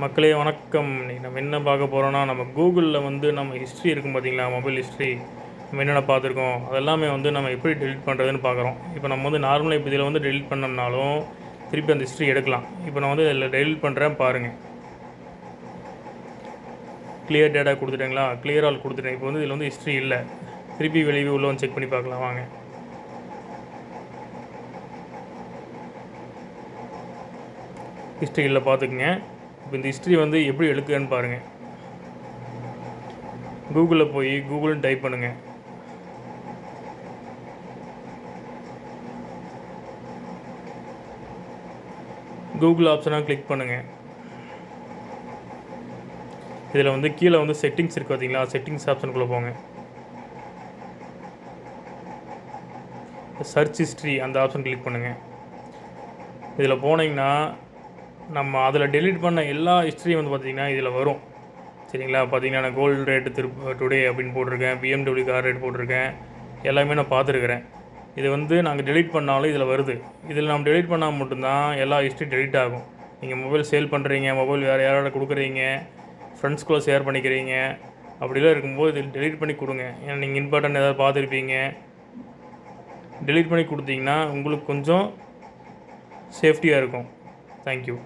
மக்களே வணக்கம். இன்னைக்கு நம்ம என்ன பார்க்க போகிறோன்னா, நம்ம கூகுளில் வந்து நம்ம ஹிஸ்ட்ரி இருக்கும் பார்த்தீங்களா, மொபைல் ஹிஸ்ட்ரி நம்ம என்னென்ன பார்த்துருக்கோம் அதெல்லாமே வந்து நம்ம எப்படி டெலிட் பண்ணுறதுன்னு பார்க்குறோம். இப்போ நம்ம வந்து நார்மலாக இப்போ இதில் வந்து டெலிட் பண்ணோம்னாலும் திருப்பி அந்த ஹிஸ்ட்ரி எடுக்கலாம். இப்போ நான் வந்து இதில் டெலிட் பண்ணுறேன் பாருங்கள். கிளியர் டேட்டா கொடுத்துட்டேங்களா, கிளியர் ஆல் கொடுத்துட்டேன். இப்போ வந்து இதில் வந்து ஹிஸ்ட்ரி இல்லை. திருப்பி வெளியே உள்ள வந்து செக் பண்ணி பார்க்கலாம் வாங்க. ஹிஸ்ட்ரியில் பார்த்துக்குங்க. இப்போ இந்த ஹிஸ்ட்ரி வந்து எப்படி எடுக்குன்னு பாருங்கள். கூகுளில் போய் கூகுள்னு டைப் பண்ணுங்கள். கூகுள் ஆப்ஷனாக கிளிக் பண்ணுங்கள். இதில் வந்து கீழே வந்து செட்டிங்ஸ் இருக்குது பார்த்தீங்களா, செட்டிங்ஸ் ஆப்ஷனுக்குள்ளே போங்க. சர்ச் ஹிஸ்ட்ரி அந்த ஆப்ஷன் கிளிக் பண்ணுங்கள். இதில் போனீங்கன்னா நம்ம அதில் டெலிட் பண்ண எல்லா ஹிஸ்ட்ரியும் வந்து பார்த்திங்கன்னா இதில் வரும். சரிங்களா, பார்த்திங்கன்னா நான் கோல்டு ரேட்டு டுடே அப்படின்னு போட்டிருக்கேன், BMW கார் ரேட் போட்டிருக்கேன், எல்லாமே நான் பார்த்துருக்குறேன். இது வந்து நாங்கள் டெலிட் பண்ணாலும் இதில் வருது. இதில் நம்ம டெலிட் பண்ணால் மட்டும்தான் எல்லா ஹிஸ்ட்ரி டெலிட் ஆகும். நீங்கள் மொபைல் சேல் பண்ணுறீங்க, மொபைல் வேறு யாரோட கொடுக்குறீங்க, ஃப்ரெண்ட்ஸ்குள்ளே ஷேர் பண்ணிக்கிறீங்க, அப்படிலாம் இருக்கும்போது இதில் டெலிட் பண்ணி கொடுங்க. ஏன்னா நீங்கள் இம்பார்ட்டன்ட் ஏதாவது பார்த்துருப்பீங்க. டெலிட் பண்ணி கொடுத்தீங்கன்னா உங்களுக்கு கொஞ்சம் சேஃப்டியாக இருக்கும். தேங்க்யூ.